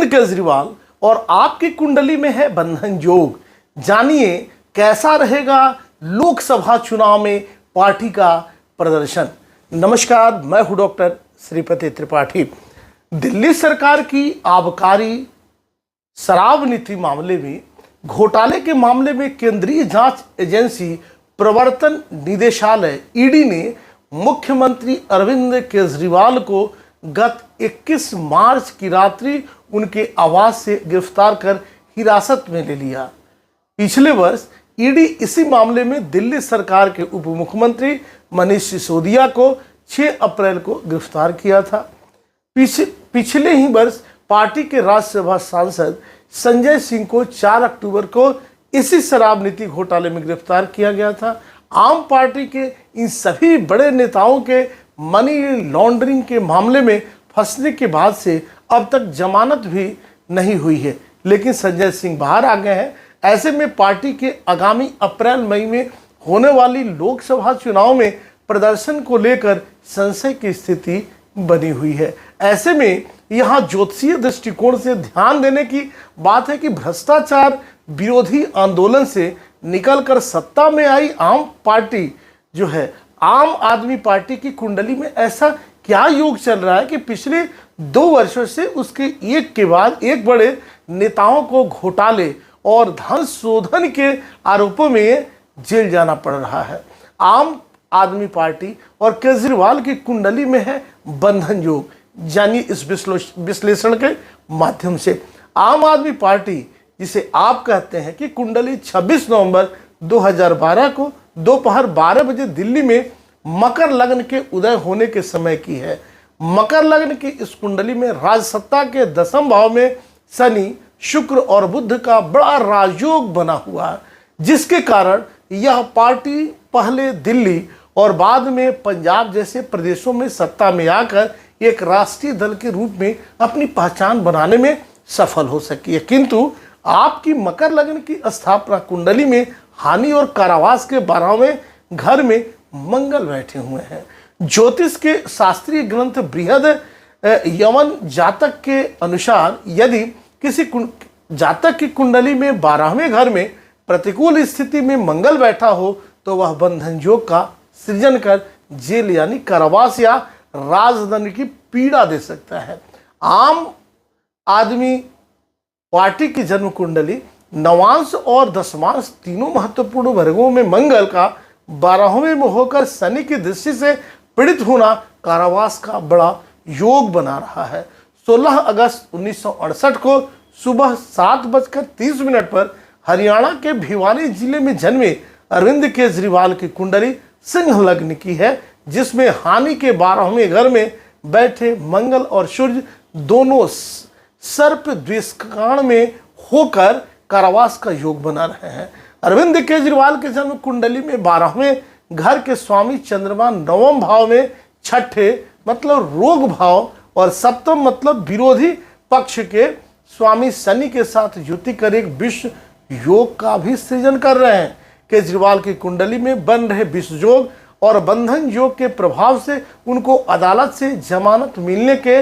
केजरीवाल और आपकी कुंडली में है बंधन योग। जानिए कैसा रहेगा लोकसभा चुनाव में पार्टी का प्रदर्शन। नमस्कार, मैं हूं डॉक्टर श्रीपति त्रिपाठी। दिल्ली सरकार की आबकारी शराब नीति मामले में घोटाले के मामले में केंद्रीय जांच एजेंसी प्रवर्तन निदेशालय ईडी ने मुख्यमंत्री अरविंद केजरीवाल को गत 21 मार्च की रात्रि उनके आवास से गिरफ्तार कर हिरासत में ले लिया। पिछले वर्ष ईडी इसी मामले में दिल्ली सरकार के उप मुख्यमंत्री मनीष सिसोदिया को 6 अप्रैल को गिरफ्तार किया था। पिछले ही वर्ष पार्टी के राज्यसभा सांसद संजय सिंह को 4 अक्टूबर को इसी शराब नीति घोटाले में गिरफ्तार किया गया था। आम पार्टी के इन सभी बड़े नेताओं के मनी लॉन्ड्रिंग के मामले में फंसने के बाद से अब तक जमानत भी नहीं हुई है, लेकिन संजय सिंह बाहर आ गए हैं। ऐसे में पार्टी के आगामी अप्रैल मई में होने वाली लोकसभा चुनाव में प्रदर्शन को लेकर संशय की स्थिति बनी हुई है। ऐसे में यहाँ ज्योतिषीय दृष्टिकोण से ध्यान देने की बात है कि भ्रष्टाचार विरोधी आंदोलन से निकलकर सत्ता में आई आम पार्टी जो है आम आदमी पार्टी की कुंडली में ऐसा क्या योग चल रहा है कि पिछले 2 वर्षों से उसके एक के बाद एक बड़े नेताओं को घोटाले और धन शोधन के आरोपों में जेल जाना पड़ रहा है। आम आदमी पार्टी और केजरीवाल की कुंडली में है बंधन योग। जानिए इस विश्लेषण के माध्यम से आम आदमी पार्टी, जिसे आप कहते हैं कि कुंडली 26 नवंबर 2012 को दोपहर 12 बजे दिल्ली में मकर लग्न के उदय होने के समय की है। मकर लग्न की इस कुंडली में राजसत्ता के 10वें भाव में शनि, शुक्र और बुध का बड़ा राजयोग बना हुआ है, जिसके कारण यह पार्टी पहले दिल्ली और बाद में पंजाब जैसे प्रदेशों में सत्ता में आकर एक राष्ट्रीय दल के रूप में अपनी पहचान बनाने में सफल हो सकी है। किंतु आपकी मकर लग्न की स्थापना कुंडली में हानि और कारावास के 12वें घर में मंगल बैठे हुए हैं। ज्योतिष के शास्त्रीय ग्रंथ बृहद यवन जातक के अनुसार यदि किसी जातक की कुंडली में 12वें घर में प्रतिकूल स्थिति में मंगल बैठा हो तो वह बंधन योग का सृजन कर जेल यानी कारावास या राजदंड की पीड़ा दे सकता है। आम आदमी पार्टी की जन्म कुंडली नवांश और दशमांश तीनों महत्वपूर्ण वर्गों में मंगल का 12वें में होकर शनि की दृष्टि से पीड़ित होना कारावास का बड़ा योग बना रहा है। 16 अगस्त 1968 को सुबह 7:30 पर हरियाणा के भिवानी जिले में जन्मे अरविंद केजरीवाल की कुंडली सिंह लग्न की है, जिसमें हानि के 12वें घर में बैठे मंगल और सूर्य दोनों सर्प द्विष्काण में होकर कारावास का योग बना रहे हैं। अरविंद केजरीवाल के जन्म कुंडली में 12वें घर के स्वामी चंद्रमा 9वें भाव में, छठे मतलब रोग भाव और 7वां मतलब विरोधी पक्ष के स्वामी शनि के साथ युति कर एक विश्व योग का भी सृजन कर रहे हैं। केजरीवाल की कुंडली में बन रहे विश्व योग और बंधन योग के प्रभाव से उनको अदालत से जमानत मिलने के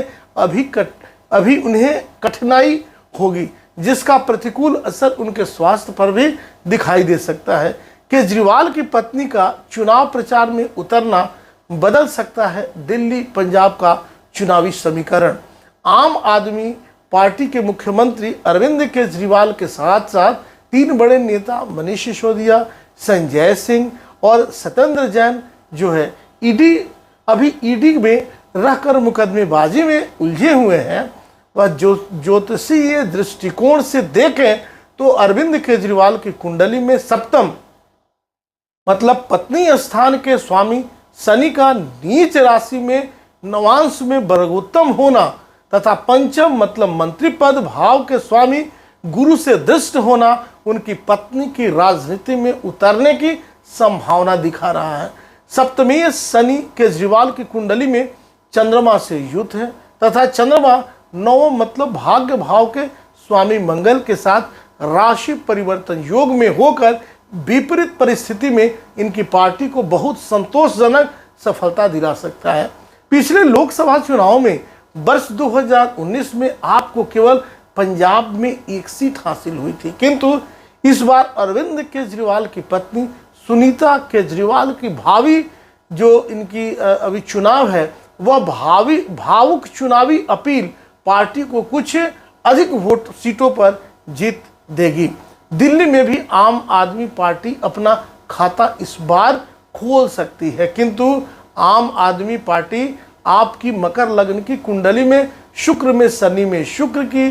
अभी उन्हें कठिनाई होगी, जिसका प्रतिकूल असर उनके स्वास्थ्य पर भी दिखाई दे सकता है। केजरीवाल की पत्नी का चुनाव प्रचार में उतरना बदल सकता है दिल्ली पंजाब का चुनावी समीकरण। आम आदमी पार्टी के मुख्यमंत्री अरविंद केजरीवाल के साथ साथ 3 बड़े नेता मनीष सिसोदिया, संजय सिंह और सत्येंद्र जैन जो है अभी ईडी में रहकर मुकदमेबाजी में उलझे हुए हैं। वह ज्योतिषीय दृष्टिकोण से देखें तो अरविंद केजरीवाल की कुंडली में 7वां मतलब पत्नी स्थान के स्वामी शनि का नीच राशि में नवांश में वर्गोत्तम होना तथा 5वां मतलब मंत्री पद भाव के स्वामी गुरु से दृष्ट होना उनकी पत्नी की राजनीति में उतरने की संभावना दिखा रहा है। 7वें शनि केजरीवाल की कुंडली में चंद्रमा से युत है तथा चंद्रमा 9वां मतलब भाग्य भाव के स्वामी मंगल के साथ राशि परिवर्तन योग में होकर विपरीत परिस्थिति में इनकी पार्टी को बहुत संतोषजनक सफलता दिला सकता है। पिछले लोकसभा चुनाव में वर्ष 2019 में आपको केवल पंजाब में 1 सीट हासिल हुई थी, किंतु इस बार अरविंद केजरीवाल की पत्नी सुनीता केजरीवाल की भावी जो इनकी अभी चुनाव है वह भावुक चुनावी अपील पार्टी को कुछ अधिक वोट सीटों पर जीत देगी। दिल्ली में भी आम आदमी पार्टी अपना खाता इस बार खोल सकती है, किंतु आम आदमी पार्टी आपकी मकर लग्न की कुंडली में शुक्र में शनि में शुक्र की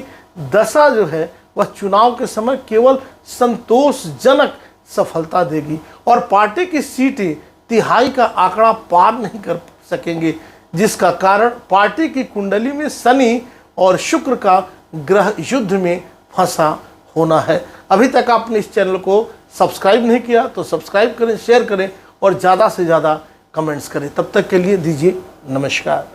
दशा जो है वह चुनाव के समय केवल संतोषजनक सफलता देगी और पार्टी की सीटें तिहाई का आंकड़ा पार नहीं कर सकेंगे, जिसका कारण पार्टी की कुंडली में शनि और शुक्र का ग्रह युद्ध में फंसा होना है। अभी तक आपने इस चैनल को सब्सक्राइब नहीं किया तो सब्सक्राइब करें, शेयर करें और ज़्यादा से ज़्यादा कमेंट्स करें। तब तक के लिए दीजिए नमस्कार।